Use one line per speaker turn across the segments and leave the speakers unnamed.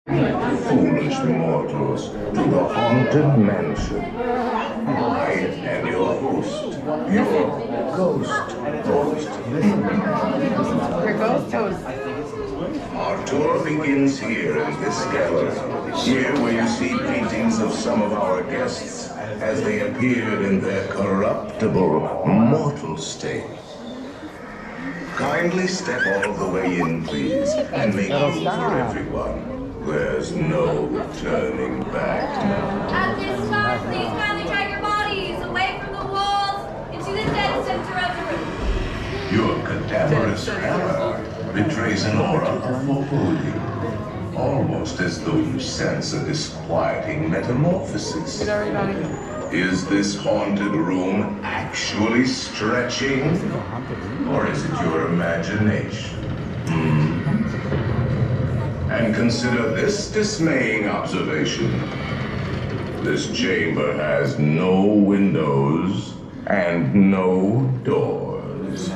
Foolish mortals, to the haunted mansion. I am your host, your ghost host.
Your ghost host.
Our tour begins here in this gallery. Here where you see paintings of some of our guests as they appeared in their corruptible, mortal state. Kindly step all the way in, please, and make room for everyone. There's no turning back now.
At this time, please kindly drag your bodies away from the walls into the dead center of the room.
Your cadaverous hammer betrays an aura of foreboding, almost as though you sense a disquieting metamorphosis. Is this haunted room actually stretching? Or is it your imagination? And consider this dismaying observation. This chamber has no windows and no doors.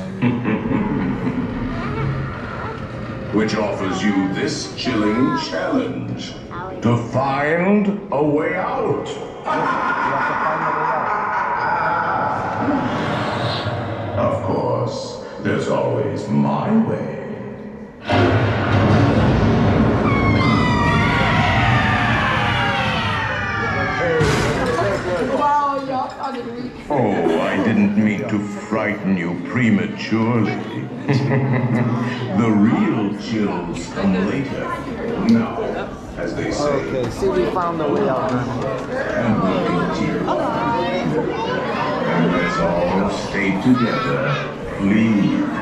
Which offers you this chilling challenge to find a way out. Of course, there's always my way. Oh, I didn't mean to frighten you prematurely. The real chills come later. Now, as they say.
Okay, see, we found the way out.
And we'll continue. And let's all stay together, please.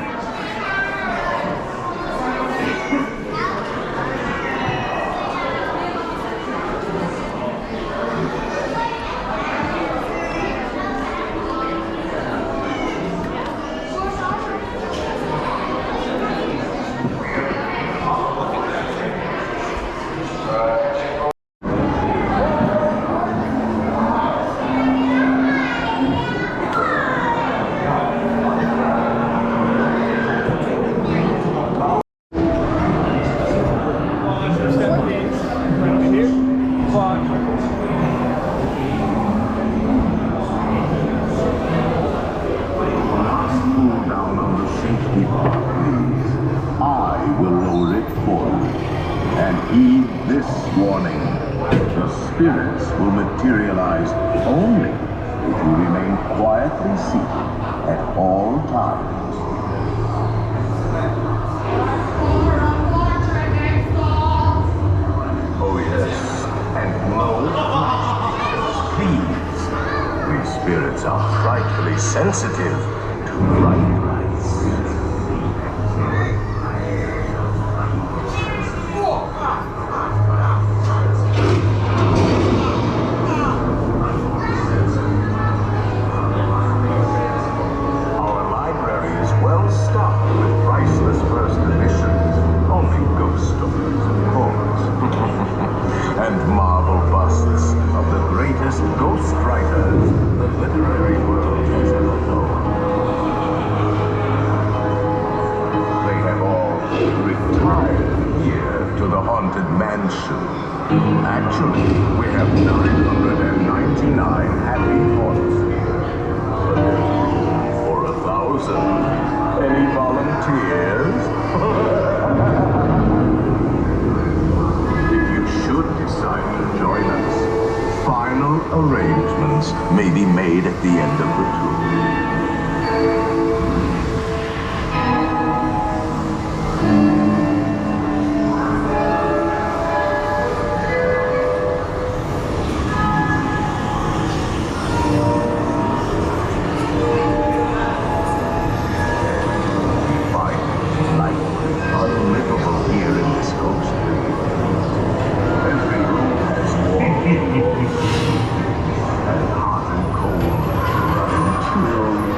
Spirits will materialize only if you remain quietly seated at all times. Oh yes, and no flash pictures, please. We spirits are frightfully sensitive to bright lights. Ghost writers the literary world has ever known. They have all retired here to the haunted mansion. Actually, we have 999 happy haunts here. For 1,000. Any volunteers? If you should decide to join us, final arrangements may be made at the end of the tour. Find light unlivable here in this ghost village. Every room has walls. And hot and cold, chill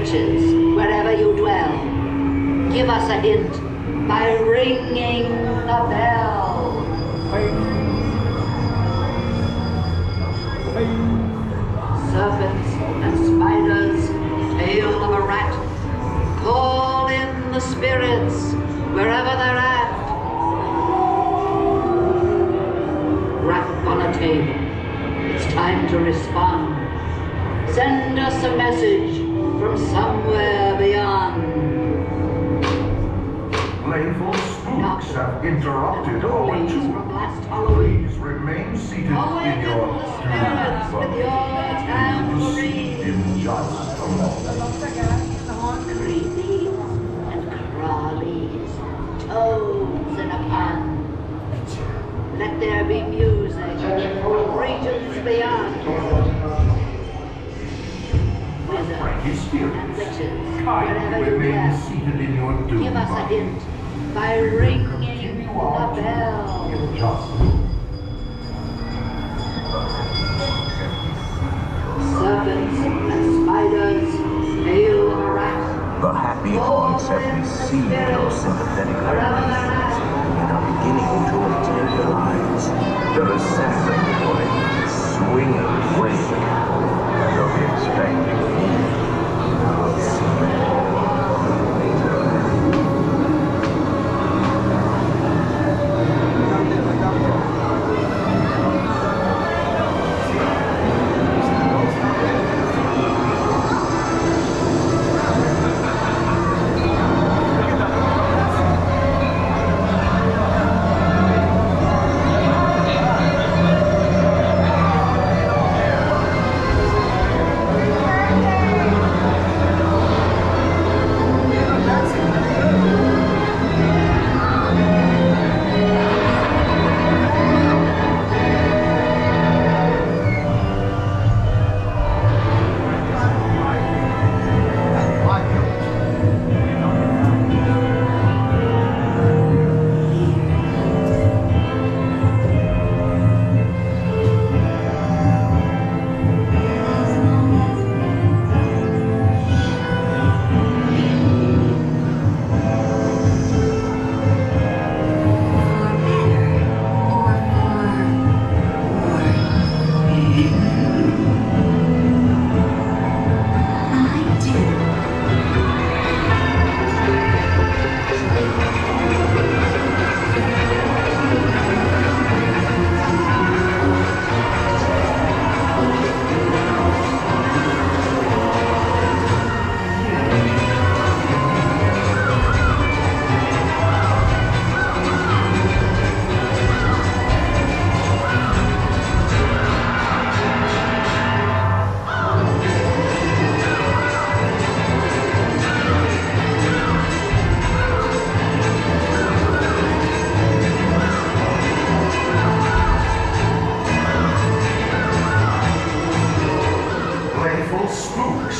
witches, wherever you dwell, give us a hint by ringing the bell. Serpents and spiders, tail of a rat, call in the spirits wherever they're at. Rap on a table, it's time to respond. Send us a message from somewhere beyond.
Playful spooks have interrupted our
Ghoulies
tour.
from last Halloween.
Please remain seated in
Awaken
your
the spirits with your tambourine.
in just a moment.
Creepies and crawlies, toads in a pond. Let there be music from regions beyond.
Frankie
Wizards
Spirit,
and witches,
kindly
wherever you
remain
dwell,
seated in your doom.
give us a hint by ringing
Continue
the
on
bell.
in just
Serpents and spiders, tail of a rat.
The happy haunts have received your sympathetic vibrations and are beginning to materialize. They're assembling for a swinging wake. They'll be expecting me. I'll see you all later.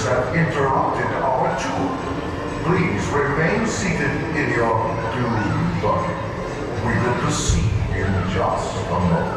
have interrupted our tour. Please remain seated in your doom bucket. We will proceed in just a moment.